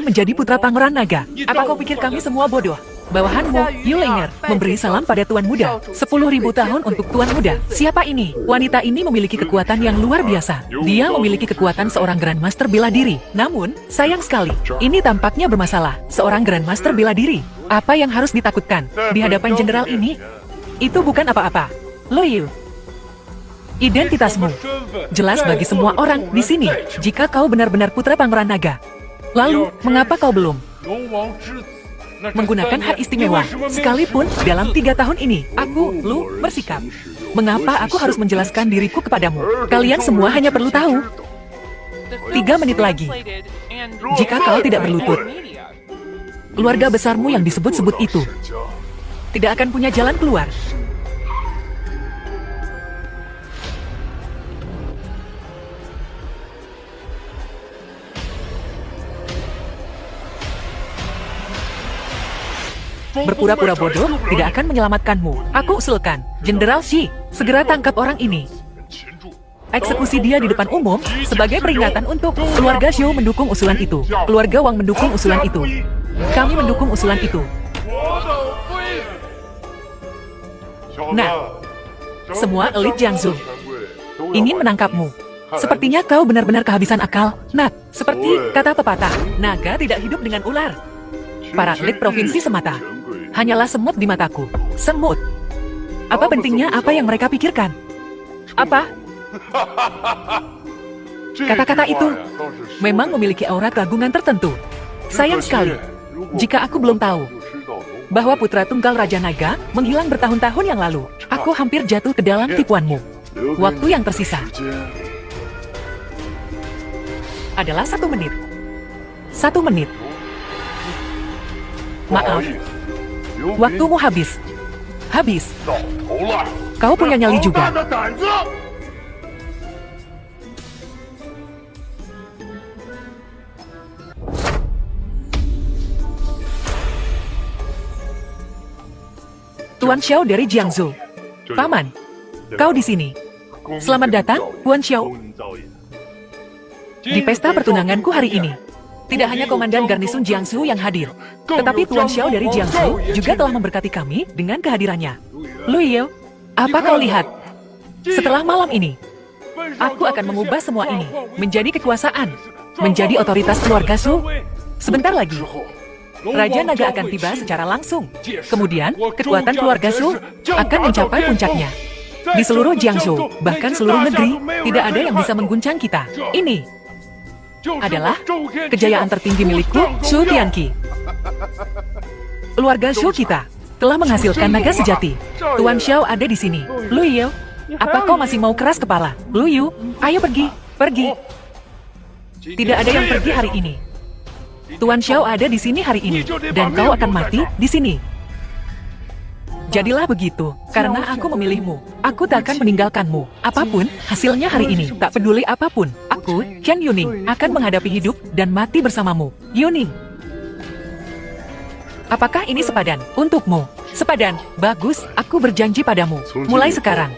menjadi putra Pangeran Naga. Apa kau pikir kami semua bodoh? Bawahanmu, Yulinger, memberi salam pada Tuan Muda. 10.000 tahun untuk Tuan Muda. Siapa ini? Wanita ini memiliki kekuatan yang luar biasa. Dia memiliki kekuatan seorang Grandmaster bela diri. Namun, sayang sekali, ini tampaknya bermasalah. Seorang Grandmaster bela diri. Apa yang harus ditakutkan di hadapan jenderal ini? Itu bukan apa-apa. Loyu. Identitasmu jelas bagi semua orang di sini. Jika kau benar-benar putra Pangeran Naga, lalu mengapa kau belum menggunakan hak istimewa? Sekalipun dalam 3 tahun ini, lu bersikap. Mengapa aku harus menjelaskan diriku kepadamu? Kalian semua hanya perlu tahu. 3 menit lagi. Jika kau tidak berlutut, keluarga besarmu yang disebut-sebut itu tidak akan punya jalan keluar. Berpura-pura bodoh tidak akan menyelamatkanmu. Aku usulkan, Jenderal Shi, segera tangkap orang ini. Eksekusi dia di depan umum sebagai peringatan untuk keluarga Xiu mendukung usulan itu. Keluarga Wang mendukung usulan itu. Kami mendukung usulan itu. Nah, semua elit Jiangsu ingin menangkapmu. Sepertinya kau benar-benar kehabisan akal. Nak, seperti kata pepatah, naga tidak hidup dengan ular. Para elit provinsi semata hanyalah semut di mataku. Semut. Apa pentingnya apa yang mereka pikirkan? Apa? Kata-kata itu memang memiliki aura keagungan tertentu. Sayang sekali, jika aku belum tahu bahwa putra tunggal Raja Naga menghilang bertahun-tahun yang lalu. Aku hampir jatuh ke dalam tipuanmu. Waktu yang tersisa adalah 1 menit. 1 menit. Maaf. Waktumu habis. Habis. Kau punya nyali juga. Tuan Xiao dari Jiangsu. Paman, kau di sini. Selamat datang, Tuan Xiao. Di pesta pertunanganku hari ini, tidak hanya Komandan Garnisun Jiangsu yang hadir, tetapi Tuan Xiao dari Jiangsu juga telah memberkati kami dengan kehadirannya. Luiyou, apa kau lihat? Setelah malam ini, aku akan mengubah semua ini menjadi kekuasaan, menjadi otoritas keluarga Su. Sebentar lagi, Raja Naga akan tiba secara langsung. Kemudian, kekuatan keluarga Su akan mencapai puncaknya. Di seluruh Jiangsu, bahkan seluruh negeri, tidak ada yang bisa mengguncang kita. Ini adalah kejayaan tertinggi milikku, Shu Tianqi. Keluarga Shu kita telah menghasilkan naga sejati. Tuan Xiao ada di sini. Luiyou, apa kau masih mau keras kepala? Luiyou, ayo pergi, pergi. Tidak ada yang pergi hari ini. Tuan Xiao ada di sini hari ini, dan kau akan mati di sini. Jadilah begitu, karena aku memilihmu. Aku tak akan meninggalkanmu. Apapun hasilnya hari ini, tak peduli apapun. Aku, Qian Yuning, akan menghadapi hidup dan mati bersamamu. Yuning. Apakah ini sepadan untukmu? Sepadan, bagus, aku berjanji padamu. Mulai sekarang,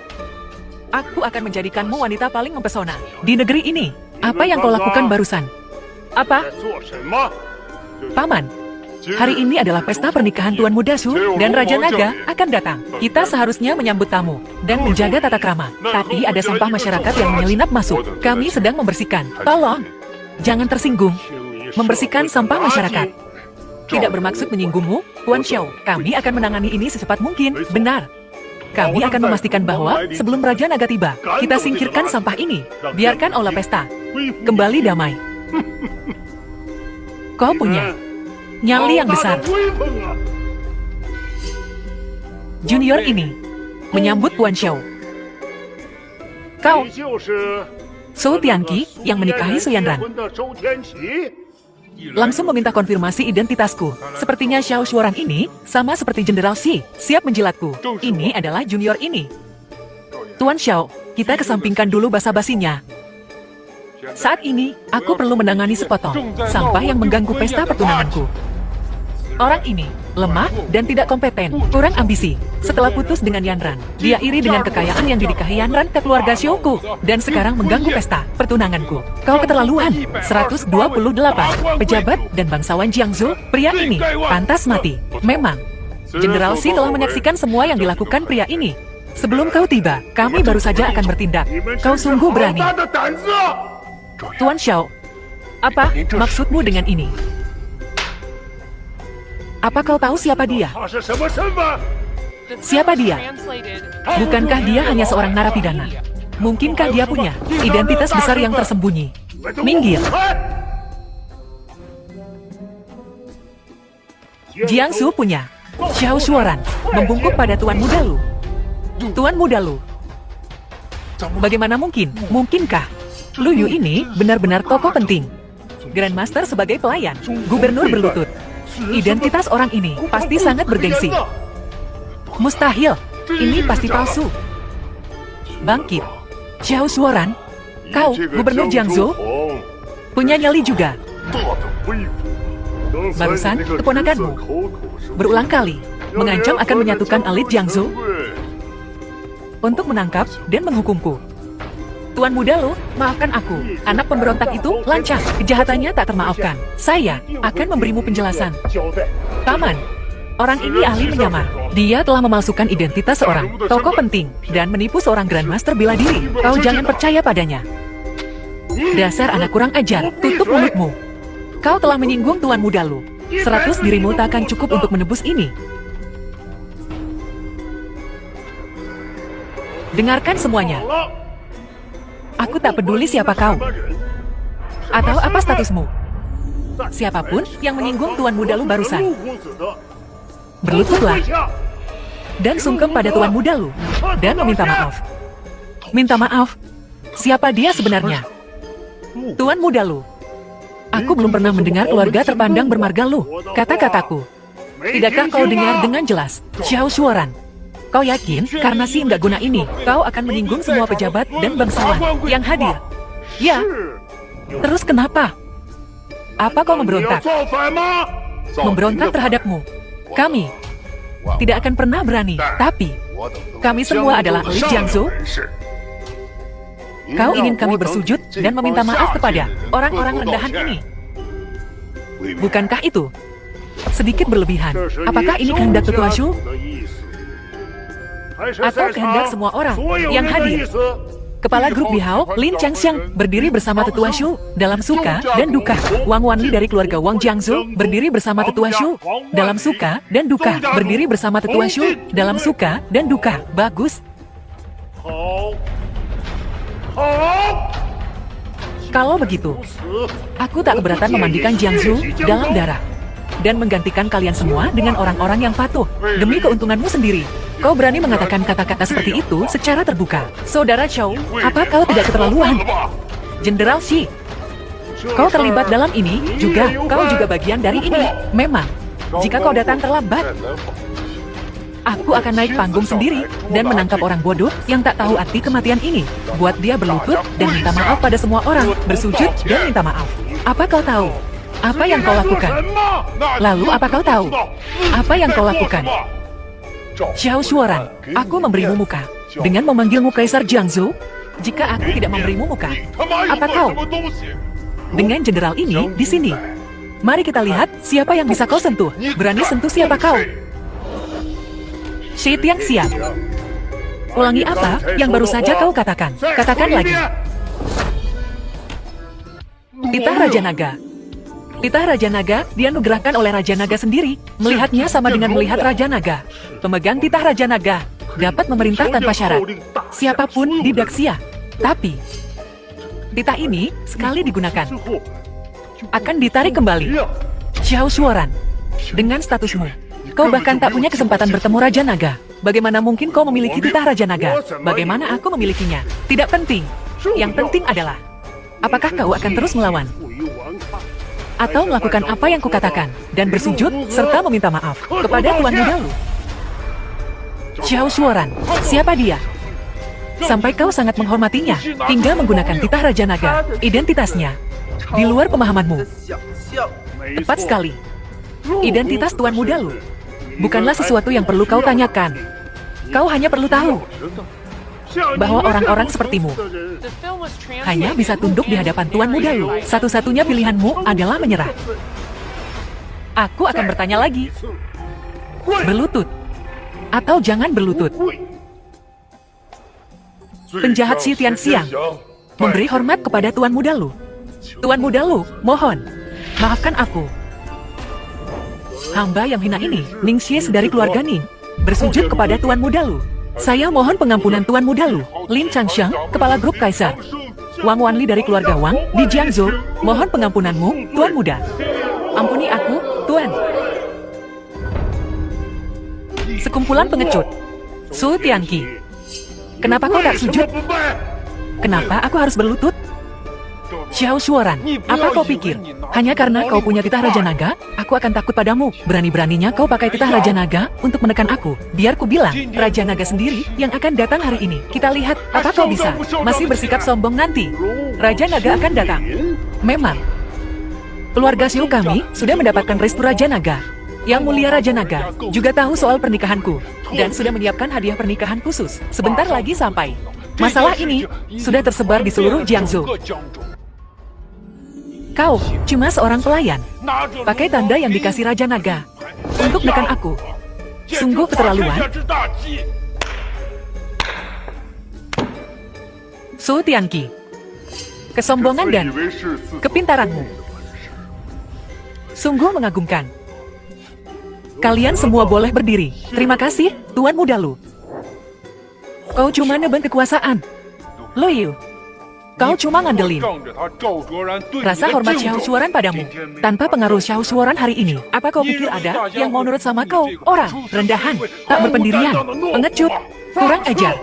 aku akan menjadikanmu wanita paling mempesona di negeri ini. Apa yang kau lakukan barusan? Apa? Paman, hari ini adalah pesta pernikahan Tuan Muda Su dan Raja Naga akan datang. Kita seharusnya menyambut tamu dan menjaga tata krama. Tapi ada sampah masyarakat yang menyelinap masuk. Kami sedang membersihkan. Tolong, jangan tersinggung. Membersihkan sampah masyarakat. Tidak bermaksud menyinggungmu, Tuan Xiao. Kami akan menangani ini secepat mungkin. Benar. Kami akan memastikan bahwa sebelum Raja Naga tiba, kita singkirkan sampah ini. Biarkan aula pesta kembali damai. Kau punya nyali yang besar. Junior ini menyambut Tuan Xiao. Kau, Shu Tianqi yang menikahi Su Yanran. Langsung meminta konfirmasi identitasku. Sepertinya Xiao Shuoran ini sama seperti Jenderal Shi, siap menjilatku. Ini adalah junior ini. Tuan Xiao, kita kesampingkan dulu basa-basinya. Saat ini, aku perlu menangani sepotong sampah yang mengganggu pesta pertunanganku. Orang ini lemah dan tidak kompeten, kurang ambisi. Setelah putus dengan Yanran, dia iri dengan kekayaan yang didikahi Yanran ke keluarga Xiaoku, dan sekarang mengganggu pesta pertunanganku. Kau keterlaluan. 128. Pejabat dan bangsawan Jiangsu, pria ini pantas mati. Memang, Jenderal Xi telah menyaksikan semua yang dilakukan pria ini. Sebelum kau tiba, kami baru saja akan bertindak. Kau sungguh berani. Tuan Xiao, apa maksudmu dengan ini? Apa kau tahu siapa dia? Siapa dia? Bukankah dia hanya seorang narapidana? Mungkinkah dia punya identitas besar yang tersembunyi? Minggir. Jiangsu punya. Xiao Shuoran membungkuk pada Tuan Muda Lu. Tuan Muda Lu. Bagaimana mungkin? Mungkinkah Lu Yu ini benar-benar tokoh penting? Grandmaster sebagai pelayan, gubernur berlutut. Identitas orang ini pasti sangat bergengsi. Mustahil, ini pasti palsu. Bangkit. Xiao Shuoran, kau, gubernur Jiangsu, punya nyali juga. Barusan, keponakanmu berulang kali mengancam akan menyatukan elit Jiangsu untuk menangkap dan menghukumku. Tuan Muda Lu, maafkan aku. Anak pemberontak itu lancang, kejahatannya tak termaafkan. Saya akan memberimu penjelasan. Paman, orang ini ahli menyamar. Dia telah memalsukan identitas seorang tokoh penting dan menipu seorang Grandmaster bela diri. Kau jangan percaya padanya. Dasar anak kurang ajar, tutup mulutmu. Kau telah menyinggung Tuan Muda Lu. 100 dirimu tak akan cukup untuk menebus ini. Dengarkan semuanya. Aku tak peduli siapa kau, atau apa statusmu. Siapapun yang menyinggung Tuan Muda Lu barusan, berlututlah dan sungkem pada Tuan Muda Lu dan meminta maaf. Minta maaf? Siapa dia sebenarnya? Tuan Muda Lu, aku belum pernah mendengar keluarga terpandang bermarga Lu. Kata-kataku, tidakkah kau dengar dengan jelas? Xiao Shuoran, kau yakin karena si enggak guna ini, kau akan menyinggung semua pejabat dan bangsawan yang hadir? Ya. Terus kenapa? Apa kau memberontak? Memberontak terhadapmu? Kami tidak akan pernah berani, tapi kami semua adalah elit Jiangsu. Kau ingin kami bersujud dan meminta maaf kepada orang-orang rendahan ini? Bukankah itu sedikit berlebihan? Apakah ini kehendak Tetua Shu? Atau kehendak semua orang yang hadir? Kepala grup Bihao, Lin Changxiang, berdiri bersama Tetua Shu dalam suka dan duka. Wang Wanli dari keluarga Wang Jiangsu, berdiri bersama Tetua Shu dalam suka dan duka. Berdiri bersama Tetua Shu dalam suka dan duka. Bagus. Kalau begitu, aku tak keberatan memandikan Jiangsu dalam darah dan menggantikan kalian semua dengan orang-orang yang patuh demi keuntunganmu sendiri. Kau berani mengatakan kata-kata seperti itu secara terbuka. Saudara Chow, apa kau tidak keterlaluan? Jenderal Xi, kau terlibat dalam ini juga. Kau juga bagian dari ini. Memang, jika kau datang terlambat, aku akan naik panggung sendiri dan menangkap orang bodoh yang tak tahu arti kematian ini. Buat dia berlutut dan minta maaf pada semua orang, bersujud dan minta maaf. Apa kau tahu apa yang kau lakukan? Lalu apa kau tahu apa yang kau lakukan? Xiao Shuoran, aku memberimu muka dengan memanggilmu Kaisar Jiangsu. Jika aku tidak memberimu muka, apa kau? Dengan jenderal ini di sini, mari kita lihat siapa yang bisa kau sentuh. Berani sentuh siapa kau? Shi Tiang siap. Ulangi apa yang baru saja kau katakan. Katakan lagi. Titah Raja Naga. Titah Raja Naga dianugerahkan oleh Raja Naga sendiri. Melihatnya sama dengan melihat Raja Naga. Pemegang titah Raja Naga dapat memerintah tanpa syarat siapapun di Daxia. Tapi titah ini sekali digunakan akan ditarik kembali. Xiao Shuoran, dengan statusmu, kau bahkan tak punya kesempatan bertemu Raja Naga. Bagaimana mungkin kau memiliki titah Raja Naga? Bagaimana aku memilikinya? Tidak penting. Yang penting adalah, apakah kau akan terus melawan? Atau melakukan apa yang kukatakan, dan bersujud, serta meminta maaf kepada Tuan Muda Lu? Xiao Shuoran, siapa dia? Sampai kau sangat menghormatinya, hingga menggunakan titah Raja Naga, identitasnya di luar pemahamanmu. Tepat sekali. Identitas Tuan Muda Lu bukanlah sesuatu yang perlu kau tanyakan. Kau hanya perlu tahu bahwa orang-orang sepertimu hanya bisa tunduk di hadapan Tuan Muda Lu. Satu-satunya pilihanmu adalah menyerah. Aku akan bertanya lagi. Berlutut atau jangan berlutut. Penjahat Xi Tianxiang memberi hormat kepada Tuan Muda Lu. Tuan Muda Lu, mohon, maafkan aku. Hamba yang hina ini, Ning Xie dari keluarga Ning, bersujud kepada Tuan Muda Lu. Saya mohon pengampunan Tuan Muda Lu. Lin Changsheng, kepala grup Kaisar. Wang Wanli dari keluarga Wang, di Jiangzhou, mohon pengampunanmu, Tuan Muda. Ampuni aku, Tuan. Sekumpulan pengecut. Su Tianqi. Kenapa kau tak sujud? Kenapa aku harus berlutut? Xiao Shuoran, apa kau pikir? Hanya karena kau punya titah Raja Naga, aku akan takut padamu. Berani-beraninya kau pakai titah Raja Naga untuk menekan aku. Biar ku bilang, Raja Naga sendiri yang akan datang hari ini. Kita lihat, apa kau bisa? Masih bersikap sombong nanti. Raja Naga akan datang. Memang. Keluarga Xiu kami sudah mendapatkan restu Raja Naga. Yang mulia Raja Naga juga tahu soal pernikahanku. Dan sudah menyiapkan hadiah pernikahan khusus. Sebentar lagi sampai. Masalah ini sudah tersebar di seluruh Jiangzhou. Kau cuma seorang pelayan. Pakai tanda yang dikasih Raja Naga untuk menekan aku. Sungguh keterlaluan. Su Tianqi. Kesombongan dan kepintaranmu sungguh mengagumkan. Kalian semua boleh berdiri. Terima kasih, Tuan Muda Lu. Kau cuma nebeng kekuasaan. Lu Yu, kau cuma ngandelin rasa hormat Xiao Shuoran padamu. Tanpa pengaruh Xiao Shuoran hari ini, apa kau pikir ada yang mau nurut sama kau? Orang rendahan, tak berpendirian, pengecut, kurang ajar.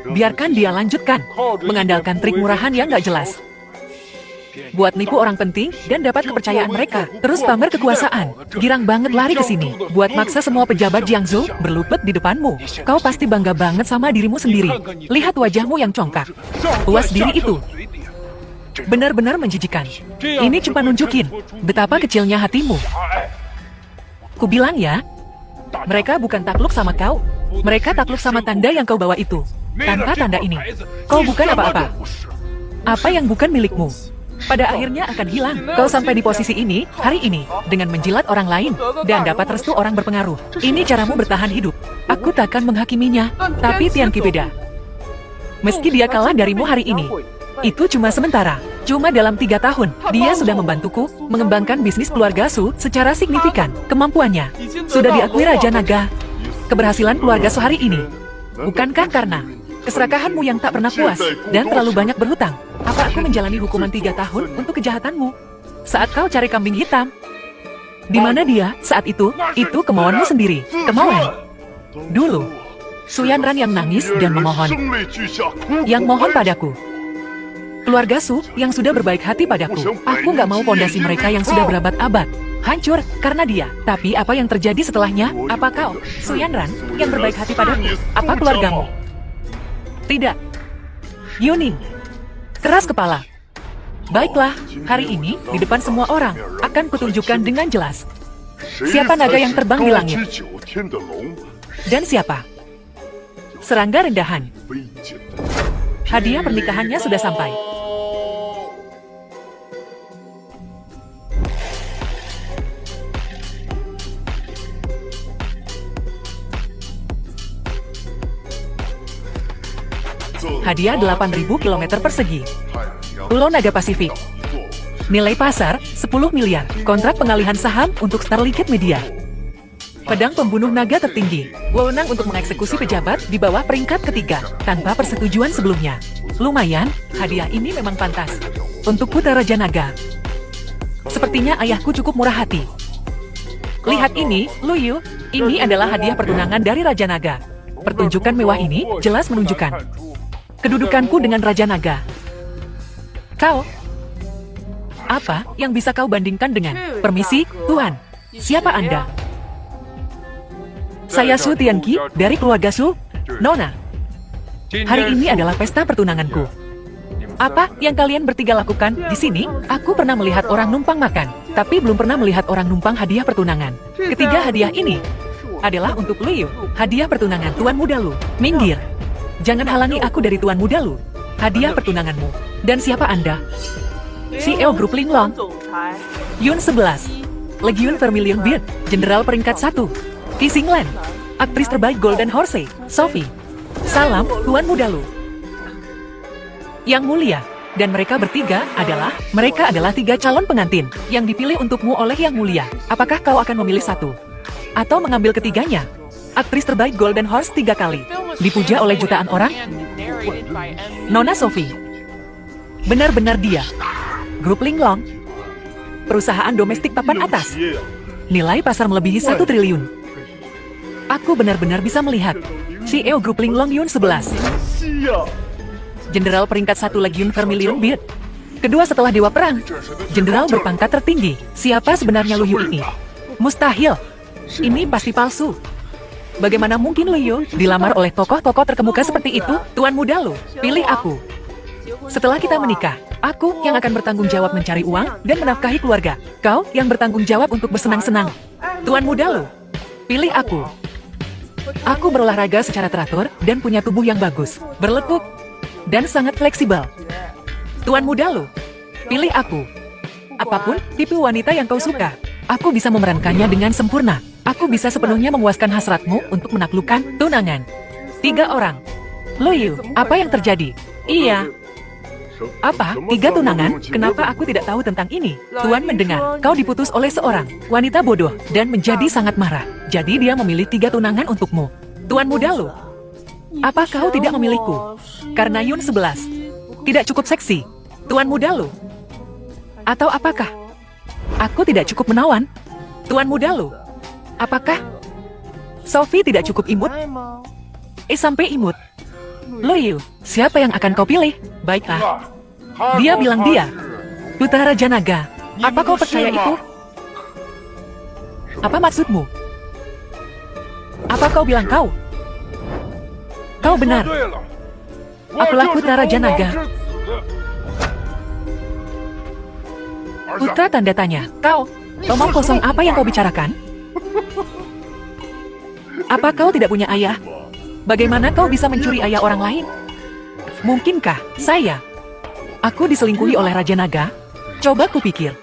Biarkan dia lanjutkan, mengandalkan trik murahan yang gak jelas. Buat nipu orang penting dan dapat kepercayaan mereka. Terus pamer kekuasaan. Girang banget lari ke sini. Buat maksa semua pejabat Jiangzhou berlutut di depanmu. Kau pasti bangga banget sama dirimu sendiri. Lihat wajahmu yang congkak. Puas diri itu benar-benar menjijikan. Ini cuma nunjukin betapa kecilnya hatimu. Kubilang ya, mereka bukan takluk sama kau. Mereka takluk sama tanda yang kau bawa itu. Tanpa tanda ini, kau bukan apa-apa. Apa yang bukan milikmu pada akhirnya akan hilang. Kau sampai di posisi ini, hari ini, dengan menjilat orang lain, dan dapat restu orang berpengaruh. Ini caramu bertahan hidup. Aku takkan menghakiminya, tapi Tianqi beda. Meski dia kalah darimu hari ini, itu cuma sementara. Cuma dalam 3 tahun, dia sudah membantuku mengembangkan bisnis keluarga Su secara signifikan. Kemampuannya sudah diakui Raja Naga. Keberhasilan keluarga Su hari ini, bukankah karena keserakahanmu yang tak pernah puas dan terlalu banyak berhutang? Apa aku menjalani hukuman 3 tahun untuk kejahatanmu? Saat kau cari kambing hitam, di mana dia saat itu kemauanmu sendiri. Kemauan. Dulu, Su Yanran yang nangis dan memohon. Yang mohon padaku. Keluarga Su yang sudah berbaik hati padaku. Aku nggak mau fondasi mereka yang sudah berabad-abad hancur karena dia. Tapi apa yang terjadi setelahnya? Apa kau, Su Yanran, yang berbaik hati padaku? Apa keluargamu? Tidak. Yuning. Keras kepala. Baiklah, hari ini, di depan semua orang, akan kutunjukkan dengan jelas. Siapa naga yang terbang di langit? Dan siapa? Serangga rendahan. Hadiah pernikahannya sudah sampai. Hadiah 8.000 km persegi. Pulau Naga Pasifik. Nilai pasar 10 miliar. Kontrak pengalihan saham untuk Starlight Media. Pedang pembunuh naga tertinggi. Wewenang untuk mengeksekusi pejabat di bawah peringkat ketiga tanpa persetujuan sebelumnya. Lumayan, hadiah ini memang pantas untuk putra Raja Naga. Sepertinya ayahku cukup murah hati. Lihat ini, Lu Yu. Ini adalah hadiah pertunangan dari Raja Naga. Pertunjukan mewah ini jelas menunjukkan kedudukanku dengan Raja Naga. Kau, apa yang bisa kau bandingkan dengan? Permisi, Tuan. Siapa Anda? Saya Su Tianqi dari keluarga Su. Nona, hari ini adalah pesta pertunanganku. Apa yang kalian bertiga lakukan di sini? Aku pernah melihat orang numpang makan. tapi belum pernah melihat orang numpang hadiah pertunangan. Ketiga hadiah ini adalah untuk Liu. Hadiah pertunangan Tuan Muda Lu. Minggir. Jangan halangi aku dari Tuan Muda Lu. Hadiah pertunanganmu. Dan siapa Anda? CEO Grup Linglong. Yun 11. Legiun Vermilion Beard. Jenderal peringkat 1. Kissing Land. Aktris terbaik Golden Horse. Sophie. Salam, Tuan Muda Lu. Yang mulia. Dan mereka bertiga mereka adalah 3 calon pengantin yang dipilih untukmu oleh Yang Mulia. Apakah kau akan memilih satu? Atau mengambil ketiganya? Aktris terbaik Golden Horse 3 kali. Dipuja oleh jutaan orang? Nona Sophie. Benar-benar dia. Grup Linglong. Perusahaan domestik papan atas. Nilai pasar melebihi 1 triliun. Aku benar-benar bisa melihat. CEO Grup Linglong Yun 11. Jenderal peringkat 1 Legiun Vermilion Beard. Kedua setelah Dewa Perang. Jenderal berpangkat tertinggi. Siapa sebenarnya Lu Yu ini? Mustahil. Ini pasti palsu. Bagaimana mungkin Lu Yu dilamar oleh tokoh-tokoh terkemuka seperti itu? Tuan Muda Lu, pilih aku. Setelah kita menikah, aku yang akan bertanggung jawab mencari uang dan menafkahi keluarga. Kau yang bertanggung jawab untuk bersenang-senang. Tuan Muda Lu, pilih aku. Aku berolahraga secara teratur dan punya tubuh yang bagus, berlekuk, dan sangat fleksibel. Tuan Muda Lu, pilih aku. Apapun tipe wanita yang kau suka, aku bisa memerankannya dengan sempurna. Aku bisa sepenuhnya memuaskan hasratmu untuk menaklukkan tunangan. 3 orang. Lu Yu, apa yang terjadi? Iya. Apa? 3 tunangan? Kenapa aku tidak tahu tentang ini? Tuan mendengar, kau diputus oleh seorang wanita bodoh dan menjadi sangat marah. Jadi dia memilih 3 tunangan untukmu. Tuan Muda Lu, apa kau tidak memilihku? Karena Yun 11 tidak cukup seksi. Tuan Muda Lu. Atau apakah aku tidak cukup menawan? Tuan Muda Lu. Apakah Sophie tidak cukup imut? Sampai imut. Lu Yu, siapa yang akan kau pilih? Baiklah. Dia bilang dia. Putra Raja Naga. Apa kau percaya itu? Apa maksudmu? Apa kau bilang kau? Kau benar. Akulah Putra Raja Naga. Putra tanda tanya. Kau, omong kosong apa yang kau bicarakan? Apa kau tidak punya ayah? Bagaimana kau bisa mencuri ayah orang lain? Mungkinkah saya? Aku diselingkuhi oleh Raja Naga? Coba kupikir.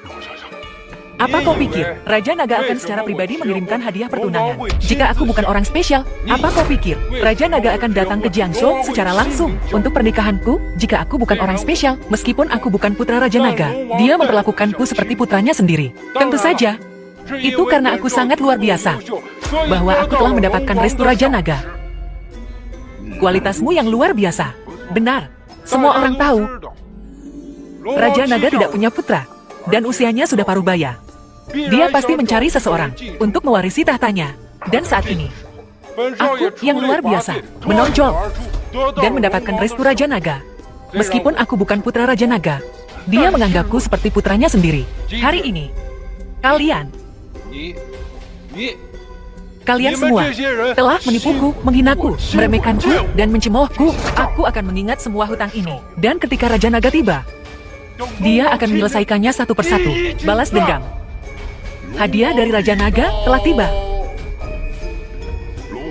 Apa kau pikir Raja Naga akan secara pribadi mengirimkan hadiah pertunangan? Jika aku bukan orang spesial, apa kau pikir Raja Naga akan datang ke Jiangsu secara langsung untuk pernikahanku? Jika aku bukan orang spesial, meskipun aku bukan putra Raja Naga, dia memperlakukanku seperti putranya sendiri. Tentu saja, itu karena aku sangat luar biasa, bahwa aku telah mendapatkan restu Raja Naga. Kualitasmu yang luar biasa. Benar, semua orang tahu. Raja Naga tidak punya putra, dan usianya sudah parubaya. Dia pasti mencari seseorang untuk mewarisi tahtanya. Dan saat ini, aku yang luar biasa menonjol dan mendapatkan restu Raja Naga. Meskipun aku bukan putra Raja Naga, dia menganggapku seperti putranya sendiri. Hari ini, kalian semua telah menipuku, menghinaku, meremehkanku, dan mencemoohku. Aku akan mengingat semua hutang ini. Dan ketika Raja Naga tiba, dia akan menyelesaikannya satu persatu. Balas dendam. Hadiah dari Raja Naga telah tiba.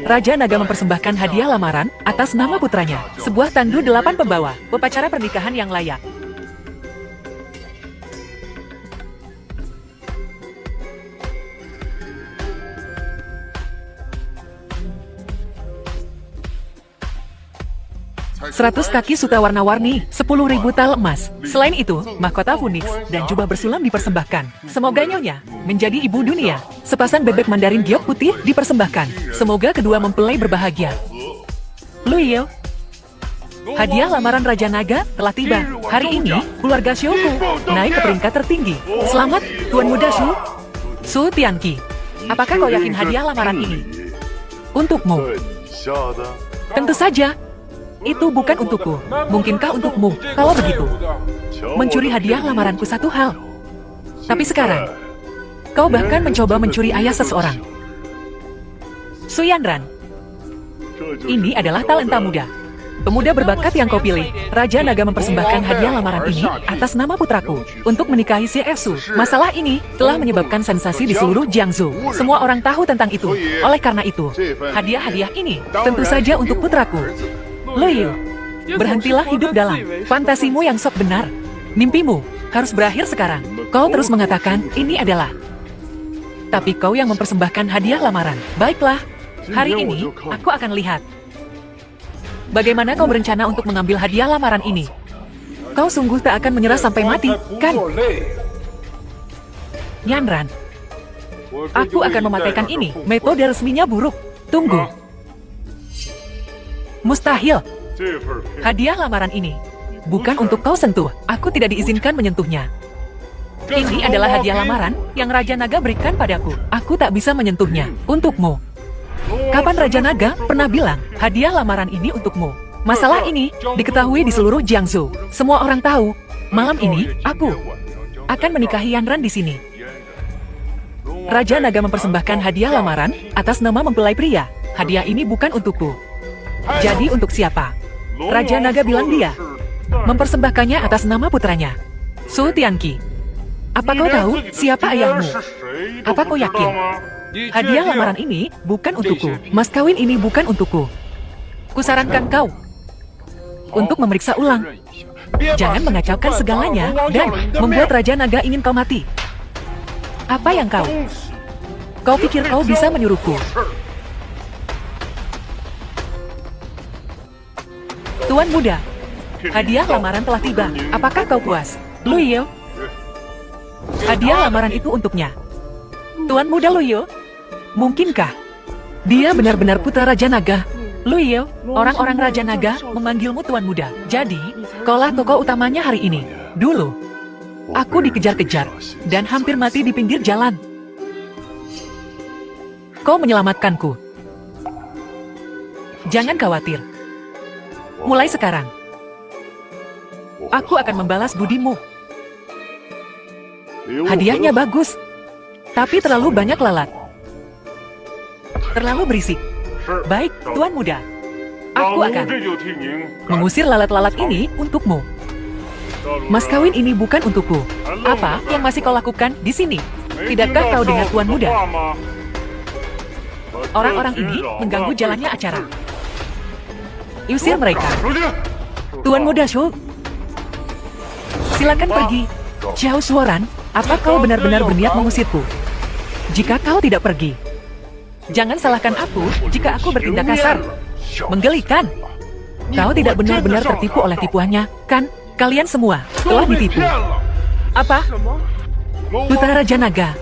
Raja Naga mempersembahkan hadiah lamaran atas nama putranya. Sebuah tandu 8 pembawa, upacara pernikahan yang layak. Seratus kaki sutra warna-warni, 10.000 tal emas. Selain itu, mahkota Phoenix dan jubah bersulam dipersembahkan. Semoga nyonya menjadi ibu dunia. Sepasang bebek Mandarin giok putih dipersembahkan. Semoga kedua mempelai berbahagia. Lu Yu, hadiah lamaran Raja Naga telah tiba. Hari ini, keluarga Xiuku naik ke peringkat tertinggi. Selamat, Tuan Muda Shu. Su Tianqi. Apakah kau yakin hadiah lamaran ini untukmu? Tentu saja. Itu bukan untukku. Mungkinkah untukmu? Kalau begitu, mencuri hadiah lamaranku satu hal. Tapi sekarang, kau bahkan mencoba mencuri ayah seseorang. Su Yanran, ini adalah talenta muda. Pemuda berbakat yang kau pilih, Raja Naga mempersembahkan hadiah lamaran ini atas nama putraku untuk menikahi si Esu. Masalah ini telah menyebabkan sensasi di seluruh Jiangsu. Semua orang tahu tentang itu. Oleh karena itu, hadiah-hadiah ini tentu saja untuk putraku. Luyu, berhentilah hidup dalam fantasimu yang sok benar. Mimpimu harus berakhir sekarang. Kau terus mengatakan ini adalah. Tapi kau yang mempersembahkan hadiah lamaran. Baiklah, hari ini aku akan lihat. Bagaimana kau berencana untuk mengambil hadiah lamaran ini? Kau sungguh tak akan menyerah sampai mati, kan? Yanran, aku akan memataikan ini. Metode resminya buruk. Tunggu. Mustahil. Hadiah lamaran ini bukan untuk kau sentuh. Aku tidak diizinkan menyentuhnya. Ini adalah hadiah lamaran yang Raja Naga berikan padaku. Aku tak bisa menyentuhnya. Untukmu. Kapan Raja Naga pernah bilang, hadiah lamaran ini untukmu? Masalah ini diketahui di seluruh Jiangsu. Semua orang tahu, malam ini aku akan menikahi Yanran di sini. Raja Naga mempersembahkan hadiah lamaran atas nama mempelai pria. Hadiah ini bukan untukku. Jadi untuk siapa? Raja Naga bilang dia mempersembahkannya atas nama putranya, Su Tianqi. Apa kau tahu siapa ayahmu? Apa kau yakin? Hadiah lamaran ini bukan untukku. Mas kawin ini bukan untukku. Kusarankan kau untuk memeriksa ulang. Jangan mengacaukan segalanya dan membuat Raja Naga ingin kau mati. Apa yang kau? Kau pikir kau bisa menyuruhku? Tuan muda, hadiah lamaran telah tiba. Apakah kau puas? Luyo, hadiah lamaran itu untuknya. Tuan muda Luyo, mungkinkah dia benar-benar putra Raja Naga? Luyo, orang-orang Raja Naga memanggilmu Tuan Muda. Jadi, kaulah tokoh utamanya hari ini. Dulu, aku dikejar-kejar dan hampir mati di pinggir jalan. Kau menyelamatkanku. Jangan khawatir. Mulai sekarang, aku akan membalas budimu. Hadiahnya bagus, tapi terlalu banyak lalat. Terlalu berisik. Baik, Tuan Muda. Aku akan mengusir lalat-lalat ini untukmu. Mas kawin ini bukan untukku. Apa yang masih kau lakukan di sini? Tidakkah kau dengar Tuan Muda? Orang-orang ini mengganggu jalannya acara. Usir mereka. Tuan Muda Shu, silakan pergi. Xiao Shuoran, apa kau benar-benar berniat mengusirku? Jika kau tidak pergi, jangan salahkan aku jika aku bertindak kasar. Menggelikan. Kau tidak benar-benar tertipu oleh tipuannya, kan? Kalian semua telah ditipu. Apa? Putra Raja Naga.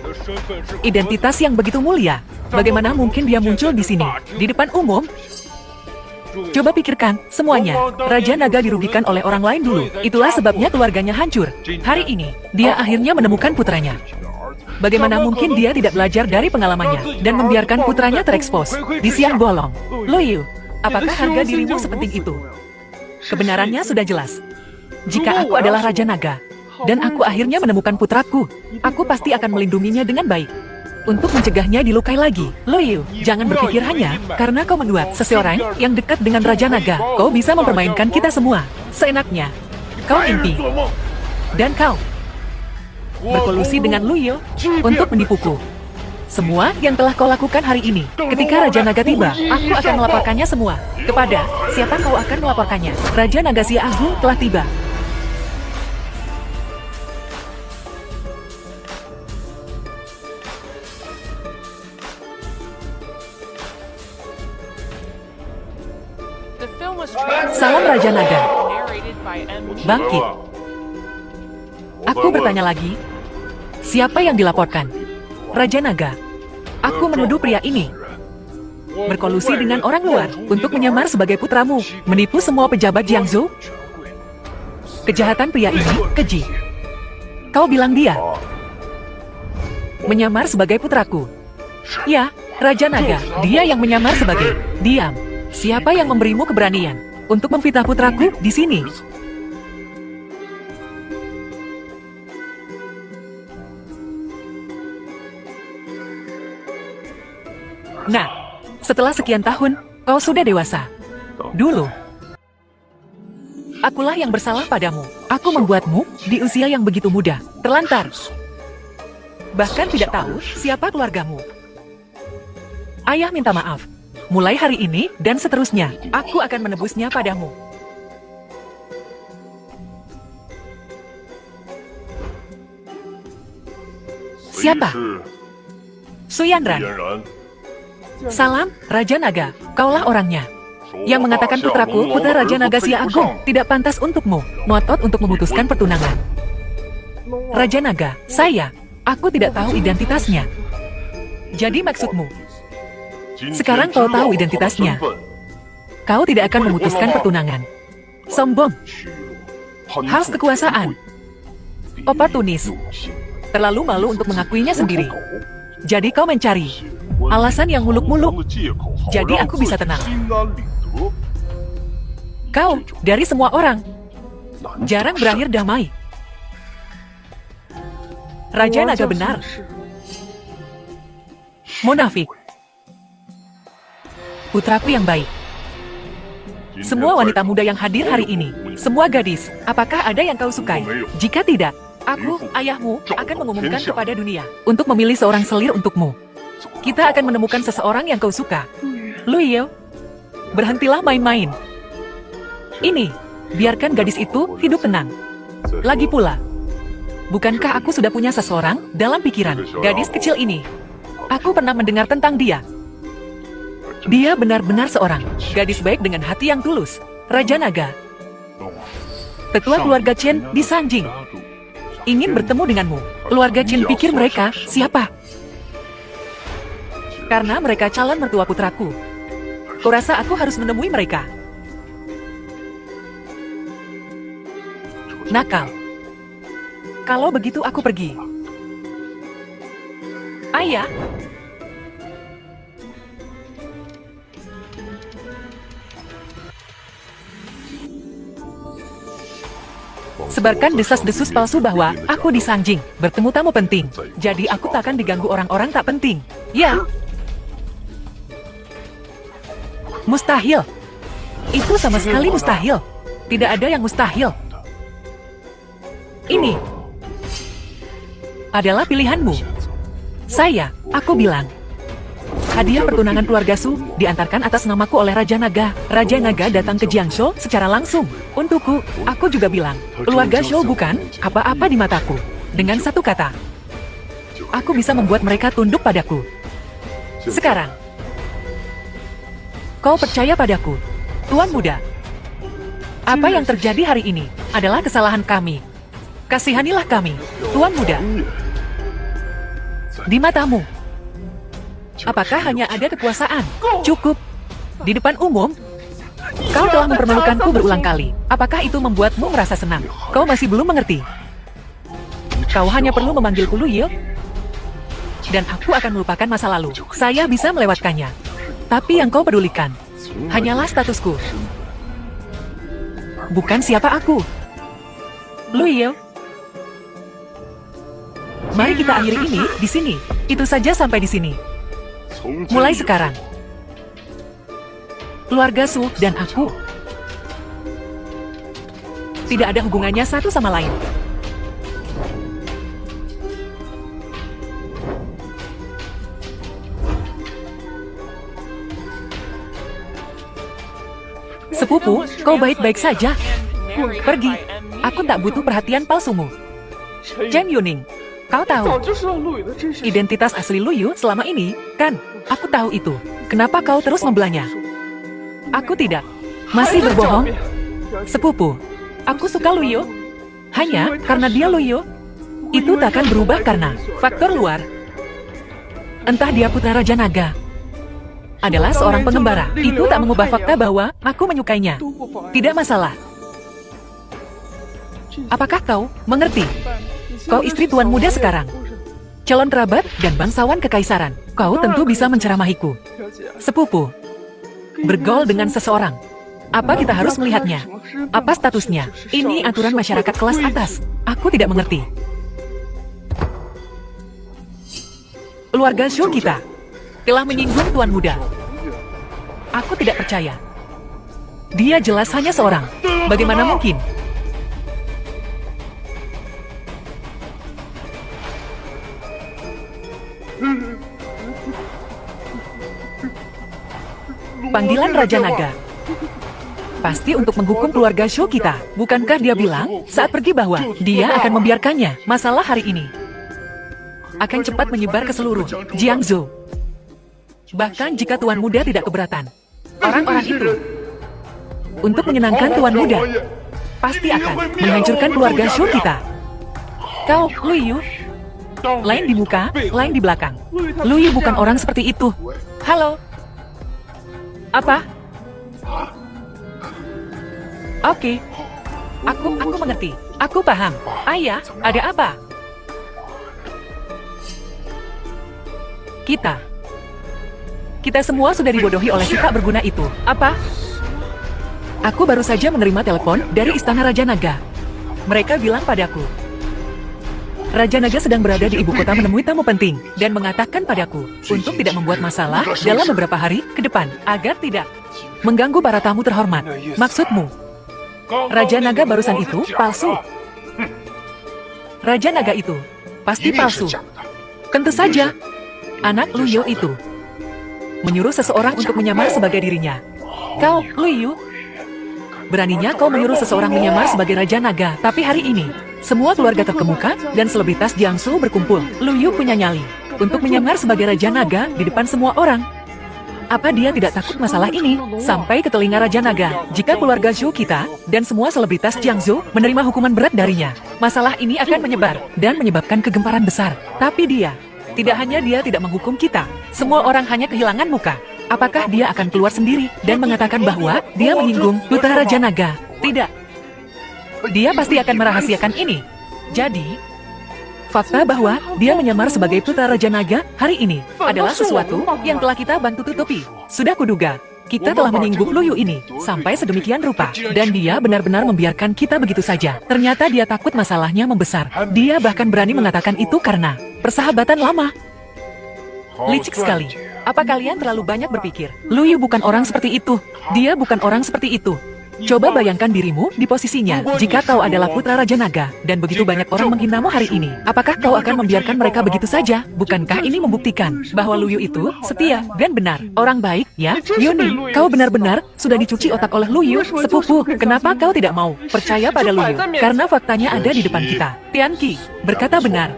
Identitas yang begitu mulia. Bagaimana mungkin dia muncul di sini, di depan umum? Coba pikirkan, semuanya. Raja Naga dirugikan oleh orang lain dulu. Itulah sebabnya keluarganya hancur. Hari ini, dia akhirnya menemukan putranya. Bagaimana mungkin dia tidak belajar dari pengalamannya dan membiarkan putranya terekspos di siang bolong? Luyu, apakah harga dirimu sepenting itu? Kebenarannya sudah jelas. Jika aku adalah Raja Naga, dan aku akhirnya menemukan putraku, aku pasti akan melindunginya dengan baik. Untuk mencegahnya dilukai lagi. Luyu, jangan berpikir hanya karena kau menduat seseorang yang dekat dengan Raja Naga, kau bisa mempermainkan kita semua. Seenaknya, kau mimpi. Dan kau berkolusi dengan Luyo untuk menipuku. Semua yang telah kau lakukan hari ini, ketika Raja Naga tiba, aku akan melaporkannya semua. Kepada siapa kau akan melaporkannya? Raja Naga Sia Agung telah tiba. Salam Raja Naga. Bangkit. Aku bertanya lagi, siapa yang dilaporkan? Raja Naga. Aku menuduh pria ini berkolusi dengan orang luar untuk menyamar sebagai putramu, menipu semua pejabat Jiangsu. Kejahatan pria ini keji. Kau bilang dia menyamar sebagai putraku. Ya, Raja Naga, dia yang menyamar sebagai. Diam. Siapa yang memberimu keberanian untuk memfitnah putraku di sini? Nah, setelah sekian tahun, kau sudah dewasa. Dulu, Akulah yang bersalah padamu. Aku membuatmu di usia yang begitu muda, terlantar. Bahkan tidak tahu siapa keluargamu. Ayah minta maaf. Mulai hari ini dan seterusnya, aku akan menebusnya padamu. Siapa? Suyandran. Salam, Raja Naga. Kaulah orangnya yang mengatakan putraku, putra Raja Naga Sia Agung, tidak pantas untukmu, ngotot untuk memutuskan pertunangan. Raja Naga, aku tidak tahu identitasnya. Jadi maksudmu, sekarang kau tahu identitasnya. Kau tidak akan memutuskan pertunangan. Sombong. Haus kekuasaan. Oportunis. Terlalu malu untuk mengakuinya sendiri. Jadi kau mencari alasan yang muluk-muluk. Jadi aku bisa tenang. Kau, dari semua orang, jarang berakhir damai. Raja Naga benar. Munafik. Putraku yang baik. Semua wanita muda yang hadir hari ini, semua gadis, apakah ada yang kau sukai? Jika tidak, aku, ayahmu, akan mengumumkan kepada dunia untuk memilih seorang selir untukmu. Kita akan menemukan seseorang yang kau suka. Luyo, berhentilah main-main. Ini, biarkan gadis itu hidup tenang. Lagi pula, bukankah aku sudah punya seseorang dalam pikiran gadis kecil ini? Aku pernah mendengar tentang dia. Dia benar-benar seorang gadis baik dengan hati yang tulus. Raja Naga. Tetua keluarga Chen di Sanjing ingin bertemu denganmu. Keluarga Chen pikir mereka siapa? Karena mereka calon mertua putraku. Kurasa aku harus menemui mereka. Nakal. Kalau begitu aku pergi. Ayah. Sebarkan desas-desus palsu bahwa aku di Sanjing, bertemu tamu penting. Jadi aku tak akan diganggu orang-orang tak penting. Ya. Mustahil. Itu sama sekali mustahil. Tidak ada yang mustahil. Ini adalah pilihanmu. Aku bilang. Hadiah pertunangan keluarga Su diantarkan atas namaku oleh Raja Naga. Raja Naga datang ke Jiangshou secara langsung. Untukku, aku juga bilang, keluarga Shou bukan apa-apa di mataku. Dengan satu kata, aku bisa membuat mereka tunduk padaku. Sekarang, kau percaya padaku, Tuan Muda. Apa yang terjadi hari ini adalah kesalahan kami. Kasihanilah kami, Tuan Muda. Di matamu, apakah hanya ada kekuasaan? Cukup. Di depan umum, kau telah mempermalukanku berulang kali. Apakah itu membuatmu merasa senang? Kau masih belum mengerti. Kau hanya perlu memanggilku Luyo, dan aku akan melupakan masa lalu. Saya bisa melewatkannya. Tapi yang kau pedulikan hanyalah statusku. Bukan siapa aku. Luyo. Mari kita akhiri ini di sini. Itu saja sampai di sini. Mulai sekarang, keluarga Su dan aku tidak ada hubungannya satu sama lain. Sepupu, kau baik-baik saja. Pergi. Aku tak butuh perhatian palsumu. Chen Yuning. Kau tahu identitas asli Luyo selama ini, kan? Aku tahu itu. Kenapa kau terus membelanya? Aku tidak. Masih berbohong? Sepupu, aku suka Luyo. Hanya karena dia Luyo. Itu tak akan berubah karena faktor luar. Entah dia putra Raja Naga, adalah seorang pengembara. Itu tak mengubah fakta bahwa aku menyukainya. Tidak masalah. Apakah kau mengerti? Kau istri Tuan Muda sekarang, calon kerabat dan bangsawan kekaisaran. Kau tentu bisa menceramahiku. Sepupu, bergaul dengan seseorang. Apa kita harus melihatnya? Apa statusnya? Ini aturan masyarakat kelas atas. Aku tidak mengerti. Keluarga Shou kita telah menyinggung Tuan Muda. Aku tidak percaya. Dia jelas hanya seorang Bagaimana mungkin? Panggilan Raja Naga. Pasti untuk menghukum keluarga Shu kita. Bukankah dia bilang saat pergi bahwa dia akan membiarkannya? Masalah hari ini akan cepat menyebar ke seluruh Jiangzhou. Bahkan jika Tuan Muda tidak keberatan, orang-orang itu untuk menyenangkan Tuan Muda pasti akan menghancurkan keluarga Shu kita. Kau, Lu Yu, lain di muka, lain di belakang. Lu Yu bukan orang seperti itu. Halo. Apa? Oke. Aku mengerti. Aku paham. Ayah, ada apa? Kita semua sudah dibodohi oleh si tak berguna itu. Apa? Aku baru saja menerima telepon dari Istana Raja Naga. Mereka bilang padaku, Raja Naga sedang berada di ibu kota menemui tamu penting dan mengatakan padaku untuk tidak membuat masalah dalam beberapa hari ke depan agar tidak mengganggu para tamu terhormat. Maksudmu, Raja Naga barusan itu palsu? Raja Naga itu pasti palsu. Tentu saja, anak Lu Yu itu menyuruh seseorang untuk menyamar sebagai dirinya. Kau, Lu Yu, beraninya kau menyuruh seseorang menyamar sebagai Raja Naga, tapi hari ini semua keluarga terkemuka dan selebritas Jiangsu berkumpul. Lu Yu punya nyali untuk menyamar sebagai Raja Naga di depan semua orang. Apa dia tidak takut masalah ini sampai ke telinga Raja Naga? Jika keluarga Zhou kita dan semua selebritas Jiangsu menerima hukuman berat darinya, masalah ini akan menyebar dan menyebabkan kegemparan besar. Tapi tidak hanya dia tidak menghukum kita, semua orang hanya kehilangan muka. Apakah dia akan keluar sendiri dan mengatakan bahwa dia menyinggung putra Raja Naga? Tidak. Dia pasti akan merahasiakan ini. Jadi, fakta bahwa dia menyamar sebagai putra Raja Naga hari ini adalah sesuatu yang telah kita bantu tutupi. Sudah kuduga, kita telah menyinggung Lu Yu ini sampai sedemikian rupa. Dan dia benar-benar membiarkan kita begitu saja. Ternyata dia takut masalahnya membesar. Dia bahkan berani mengatakan itu karena persahabatan lama. Licik sekali. Apa kalian terlalu banyak berpikir? Lu Yu bukan orang seperti itu. Dia bukan orang seperti itu. Coba bayangkan dirimu di posisinya. Jika kau adalah putra Raja Naga, dan begitu banyak orang menghinamu hari ini, apakah kau akan membiarkan mereka begitu saja? Bukankah ini membuktikan bahwa Lu Yu itu setia dan benar? Orang baik, ya? Yuni, kau benar-benar sudah dicuci otak oleh Lu Yu, sepupu. Kenapa kau tidak mau percaya pada Lu Yu? Karena faktanya ada di depan kita. Tianqi berkata benar.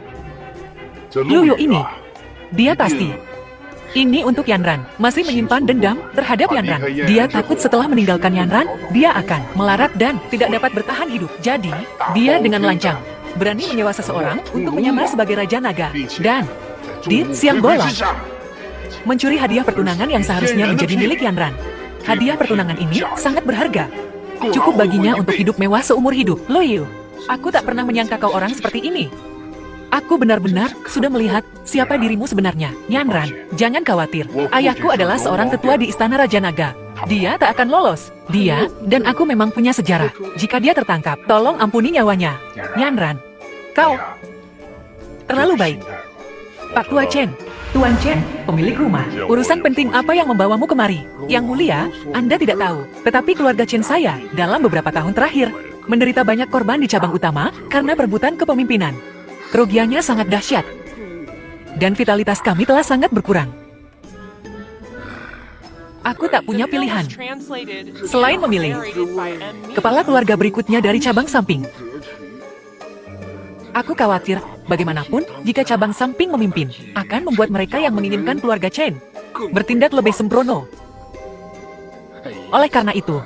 Lu Yu ini, dia pasti ini untuk Yanran, masih menyimpan dendam terhadap Yanran. Dia takut setelah meninggalkan Yanran, dia akan melarat dan tidak dapat bertahan hidup. Jadi, dia dengan lancang berani menyewa seseorang untuk menyamar sebagai Raja Naga. Dan di siang bolong, mencuri hadiah pertunangan yang seharusnya menjadi milik Yanran. Hadiah pertunangan ini sangat berharga. Cukup baginya untuk hidup mewah seumur hidup. Lu Yu, aku tak pernah menyangka kau orang seperti ini. Aku benar-benar sudah melihat siapa dirimu sebenarnya. Yanran, jangan khawatir. Ayahku adalah seorang tetua di Istana Raja Naga. Dia tak akan lolos. Dia dan aku memang punya sejarah. Jika dia tertangkap, tolong ampuni nyawanya. Yanran, kau terlalu baik. Pak Tua Chen, Tuan Chen, pemilik rumah. Urusan penting apa yang membawamu kemari? Yang mulia, Anda tidak tahu. Tetapi keluarga Chen saya dalam beberapa tahun terakhir menderita banyak korban di cabang utama karena perebutan kepemimpinan. Kerugiannya sangat dahsyat, dan vitalitas kami telah sangat berkurang. Aku tak punya pilihan selain memilih kepala keluarga berikutnya dari cabang samping. Aku khawatir, bagaimanapun, jika cabang samping memimpin, akan membuat mereka yang menginginkan keluarga Chen bertindak lebih sembrono. Oleh karena itu,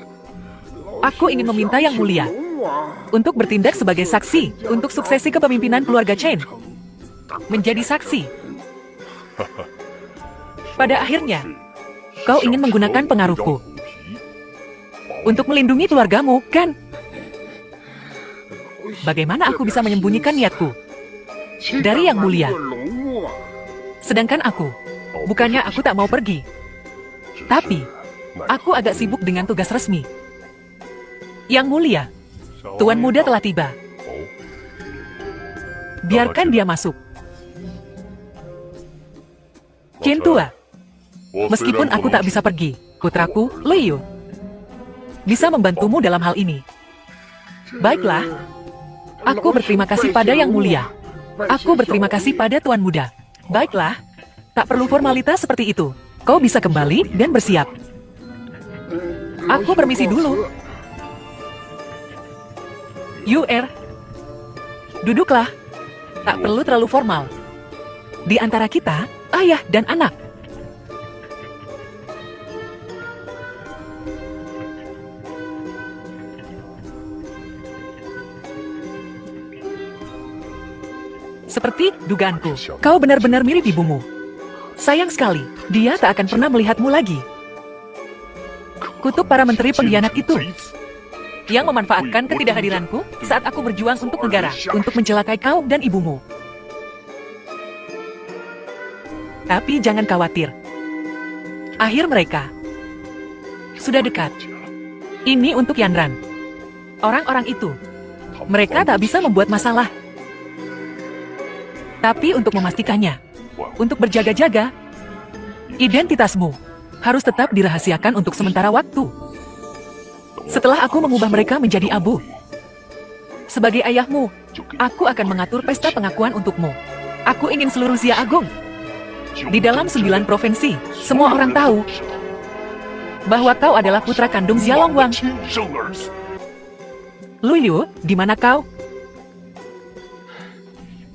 aku ingin meminta Yang Mulia untuk bertindak sebagai saksi untuk suksesi kepemimpinan keluarga Chen. Menjadi saksi. Pada akhirnya, kau ingin menggunakan pengaruhku untuk melindungi keluargamu, kan? Bagaimana aku bisa menyembunyikan niatku dari Yang Mulia? Sedangkan aku, bukannya aku tak mau pergi, tapi aku agak sibuk dengan tugas resmi. Yang Mulia, Tuan Muda telah tiba. Biarkan dia masuk. Chen Tua, meskipun aku tak bisa pergi, putraku, Lu Yu bisa membantumu dalam hal ini. Baiklah. Aku berterima kasih pada Yang Mulia. Aku berterima kasih pada Tuan Muda. Baiklah. Tak perlu formalitas seperti itu. Kau bisa kembali dan bersiap. Aku permisi dulu. Duduklah. Tak perlu terlalu formal. Di antara kita, ayah dan anak. Seperti dugaanku, kau benar-benar mirip ibumu. Sayang sekali, dia tak akan pernah melihatmu lagi. Kutuk para menteri pengkhianat itu yang memanfaatkan ketidakhadiranku saat aku berjuang untuk negara, untuk mencelakai kau dan ibumu. Tapi jangan khawatir. Akhir mereka sudah dekat. Ini untuk Yanran. Orang-orang itu, mereka tak bisa membuat masalah. Tapi untuk memastikannya, untuk berjaga-jaga, identitasmu harus tetap dirahasiakan untuk sementara waktu. Setelah aku mengubah mereka menjadi abu. Sebagai ayahmu, aku akan mengatur pesta pengakuan untukmu. Aku ingin seluruh Xia Agung. Di dalam 9 provinsi, semua orang tahu bahwa kau adalah putra kandung Xia Longwang. Lu Yu, di mana kau?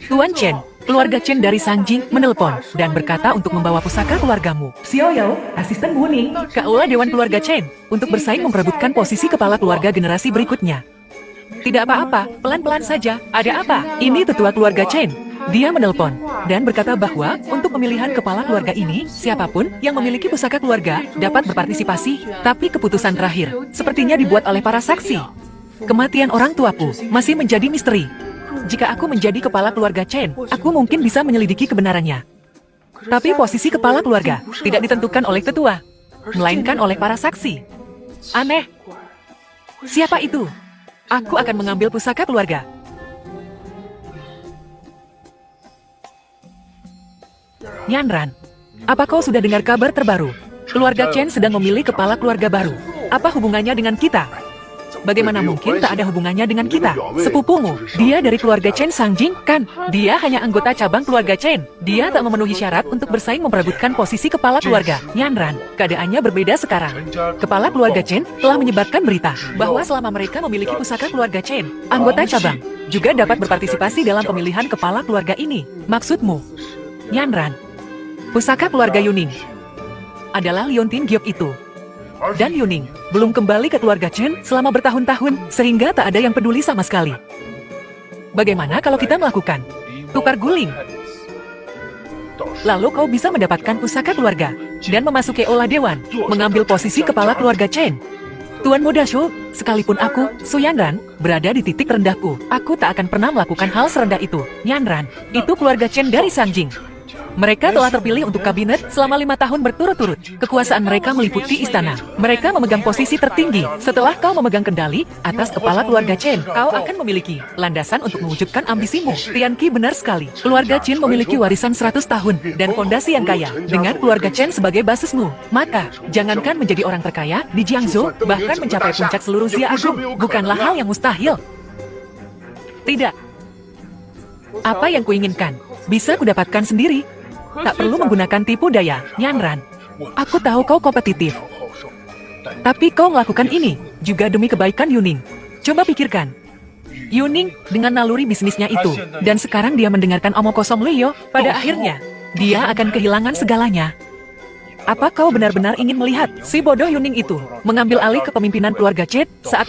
Tuan Chen, keluarga Chen dari Sangjing menelpon dan berkata untuk membawa pusaka keluargamu. Xiao Yao, asisten Bu Ning, kaulah Dewan Keluarga Chen, untuk bersaing memperebutkan posisi kepala keluarga generasi berikutnya. Tidak apa-apa, pelan-pelan saja. Ada apa? Ini tetua keluarga Chen. Dia menelpon dan berkata bahwa untuk pemilihan kepala keluarga ini, siapapun yang memiliki pusaka keluarga dapat berpartisipasi. Tapi keputusan terakhir sepertinya dibuat oleh para saksi. Kematian orang tuaku masih menjadi misteri. Jika aku menjadi kepala keluarga Chen, aku mungkin bisa menyelidiki kebenarannya. Tapi posisi kepala keluarga tidak ditentukan oleh tetua, melainkan oleh para saksi. Aneh. Siapa itu? Aku akan mengambil pusaka keluarga. Yanran, apa kau sudah dengar kabar terbaru? Keluarga Chen sedang memilih kepala keluarga baru. Apa hubungannya dengan kita? Bagaimana mungkin tak ada hubungannya dengan kita? Sepupumu, dia dari keluarga Chen Sangjing, kan? Dia hanya anggota cabang keluarga Chen. Dia tak memenuhi syarat untuk bersaing memperebutkan posisi kepala keluarga. Yanran, keadaannya berbeda sekarang. Kepala keluarga Chen telah menyebarkan berita bahwa selama mereka memiliki pusaka keluarga Chen, anggota cabang juga dapat berpartisipasi dalam pemilihan kepala keluarga ini. Maksudmu, Yanran, pusaka keluarga Yuning adalah Liontin Giok itu. Dan Yuning belum kembali ke keluarga Chen selama bertahun-tahun, sehingga tak ada yang peduli sama sekali. Bagaimana kalau kita melakukan tukar guling? Lalu kau bisa mendapatkan pusaka keluarga dan memasuki Olah Dewan, mengambil posisi kepala keluarga Chen. Tuan Muda Shu, sekalipun aku, Su Yanran, berada di titik rendahku, aku tak akan pernah melakukan hal serendah itu. Yanran, itu keluarga Chen dari Sangjing. Mereka telah terpilih untuk kabinet selama 5 tahun berturut-turut. Kekuasaan mereka meliputi istana. Mereka memegang posisi tertinggi. Setelah kau memegang kendali atas kepala keluarga Chen, kau akan memiliki landasan untuk mewujudkan ambisimu. Tianqi benar sekali. Keluarga Chen memiliki warisan 100 tahun dan fondasi yang kaya. Dengan keluarga Chen sebagai basismu, maka jangankan menjadi orang terkaya di Jiangsu, bahkan mencapai puncak seluruh Xia Agung bukanlah hal yang mustahil. Tidak. Apa yang kuinginkan bisa kudapatkan sendiri. Tak perlu menggunakan tipu daya, Yanran. Aku tahu kau kompetitif. Tapi kau melakukan ini juga demi kebaikan Yuning. Coba pikirkan. Yuning dengan naluri bisnisnya itu, dan sekarang dia mendengarkan omong kosong Liu, pada akhirnya, dia akan kehilangan segalanya. Apa kau benar-benar ingin melihat si bodoh Yuning itu mengambil alih kepemimpinan keluarga Chen saat